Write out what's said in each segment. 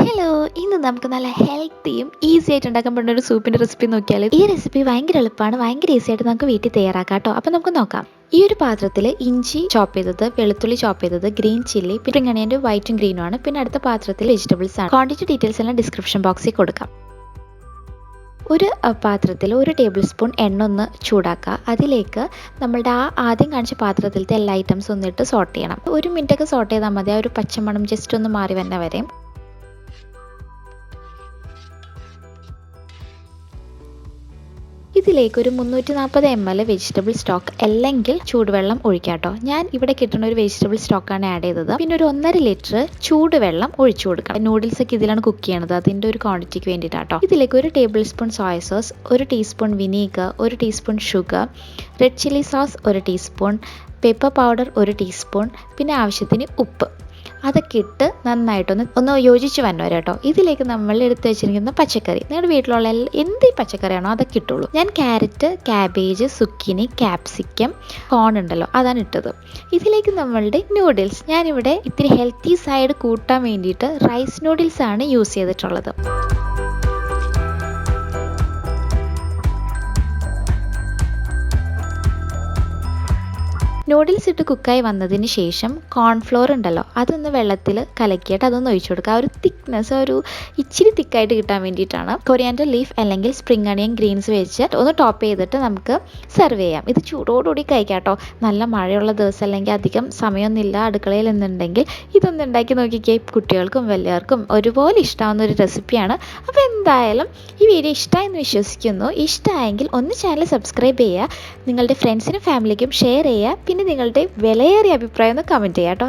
Hello, ഇന്ന് നമുക്ക് നല്ല ഹെൽത്തിയും ഈസി ആയിട്ട് ഉണ്ടാക്കാൻ പറ്റുന്ന ഒരു സൂപ്പിൻ്റെ റെസിപ്പി നോക്കിയാൽ ഈ റെസിപ്പി ഭയങ്കര എളുപ്പമാണ്, ഭയങ്കര ഈസി ആയിട്ട് നമുക്ക് വീട്ടിൽ തയ്യാറാക്കാം കേട്ടോ. അപ്പോൾ നമുക്ക് നോക്കാം. ഈ ഒരു പാത്രത്തിൽ ഇഞ്ചി ചോപ്പ് ചെയ്തത്, വെളുത്തുള്ളി ചോപ്പ് ചെയ്തത്, ഗ്രീൻ ചില്ലി, സ്പ്രിംഗ് അണിയൻ്റെ വൈറ്റും ഗ്രീനും ആണ്. പിന്നെ അടുത്ത പാത്രത്തിൽ വെജിറ്റബിൾസ് ആണ്. ക്വാണ്ടിറ്റി ഡീറ്റെയിൽസ് എല്ലാം ഡിസ്ക്രിപ്ഷൻ ബോക്സിൽ കൊടുക്കാം. ഒരു പാത്രത്തിൽ 1 ടേബിൾ സ്പൂൺ എണ്ണ ഒന്ന് ചൂടാക്കുക. അതിലേക്ക് നമ്മളുടെ ആദ്യം കാണിച്ച പാത്രത്തിലത്തെ എല്ലാ ഐറ്റംസും ഒന്നിട്ട് സോട്ട് ചെയ്യണം. 1 മിനിറ്റൊക്കെ സോട്ട് ചെയ്താൽ മതി. ആ ഒരു പച്ചമണം ജസ്റ്റ് ഒന്ന് മാറി വന്ന വരെ. ഇതിലേക്ക് ഒരു 340 ml വെജിറ്റബിൾ സ്റ്റോക്ക് അല്ലെങ്കിൽ ചൂടുവെള്ളം ഒഴിക്കാം കേട്ടോ. ഞാൻ ഇവിടെ കിട്ടുന്ന ഒരു വെജിറ്റബിൾ സ്റ്റോക്കാണ് ആഡ് ചെയ്തത്. പിന്നെ ഒരു 1.5 ലിറ്റർ ചൂടുവെള്ളം ഒഴിച്ചു കൊടുക്കണം. നൂഡിൽസ് ഒക്കെ ഇതിലാണ് കുക്ക് ചെയ്യണത്, അതിൻ്റെ ഒരു ക്വാണ്ടിറ്റിക്ക് വേണ്ടിയിട്ടാട്ടോ. ഇതിലേക്ക് 1 table spoon soya sauce, 1 teaspoon vinegar, 1 teaspoon sugar, red chilli sauce 1 teaspoon, pepper powder 1 teaspoon, പിന്നെ ആവശ്യത്തിന് ഉപ്പ്, അതൊക്കെ ഇട്ട് നന്നായിട്ടൊന്ന് യോജിച്ച് വരണം കേട്ടോ. ഇതിലേക്ക് നമ്മൾ എടുത്ത് വെച്ചിരിക്കുന്ന പച്ചക്കറി, നിങ്ങളുടെ വീട്ടിലുള്ള എന്ത് പച്ചക്കറിയാണോ അതൊക്കെ ഇട്ടുള്ളൂ. ഞാൻ ക്യാരറ്റ്, ക്യാബേജ്, സുക്കിനി, ക്യാപ്സിക്കം, കോൺ ഉണ്ടല്ലോ അതാണ് ഇട്ടത്. ഇതിലേക്ക് നമ്മളുടെ നൂഡിൽസ്, ഞാനിവിടെ ഇത്തിരി ഹെൽത്തി സൈഡ് കൂട്ടാൻ വേണ്ടിയിട്ട് റൈസ് നൂഡിൽസ് ആണ് യൂസ് ചെയ്തിട്ടുള്ളത്. നൂഡിൽസ് ഇട്ട് കുക്കായി വന്നതിന് ശേഷം കോൺഫ്ലോർ ഉണ്ടല്ലോ അതൊന്ന് വെള്ളത്തിൽ കലക്കിയിട്ട് അതൊന്ന് ഒഴിച്ചു കൊടുക്കുക. ആ ഒരു തിക്നെസ് ഒരു ഇച്ചിരി തിക്കായിട്ട് കിട്ടാൻ വേണ്ടിയിട്ടാണ്. കൊറിയാൻഡർ ലീഫ് അല്ലെങ്കിൽ സ്പ്രിംഗ് അണിയൻ ഗ്രീൻസ് വെച്ച് ഒന്ന് ടോപ്പ് ചെയ്തിട്ട് നമുക്ക് സെർവ് ചെയ്യാം. ഇത് ചൂടോടുകൂടി കഴിക്കാം കേട്ടോ. നല്ല മഴയുള്ള ദിവസം അല്ലെങ്കിൽ അധികം സമയമൊന്നുമില്ല അടുക്കളയിൽ എന്നുണ്ടെങ്കിൽ ഇതൊന്ന് ഉണ്ടാക്കി നോക്കിക്കേ. കുട്ടികൾക്കും വലിയവർക്കും ഒരുപോലെ ഇഷ്ടമാവുന്ന ഒരു റെസിപ്പിയാണ്. അപ്പോൾ എന്തായാലും ഈ വീഡിയോ ഇഷ്ടമായെന്ന് വിശ്വസിക്കുന്നു. ഇഷ്ടമായെങ്കിൽ ഒന്ന് ചാനൽ സബ്സ്ക്രൈബ് ചെയ്യുക, നിങ്ങളുടെ ഫ്രണ്ട്സിനും ഫാമിലിക്കും ഷെയർ ചെയ്യുക. പിന്നെ നിങ്ങളുടെ വിലയേറിയ അഭിപ്രായം ഒന്ന് കമൻറ്റ് ചെയ്യാം കേട്ടോ.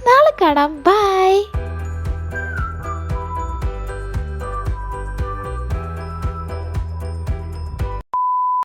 നാളെ കാണാം. ബൈ.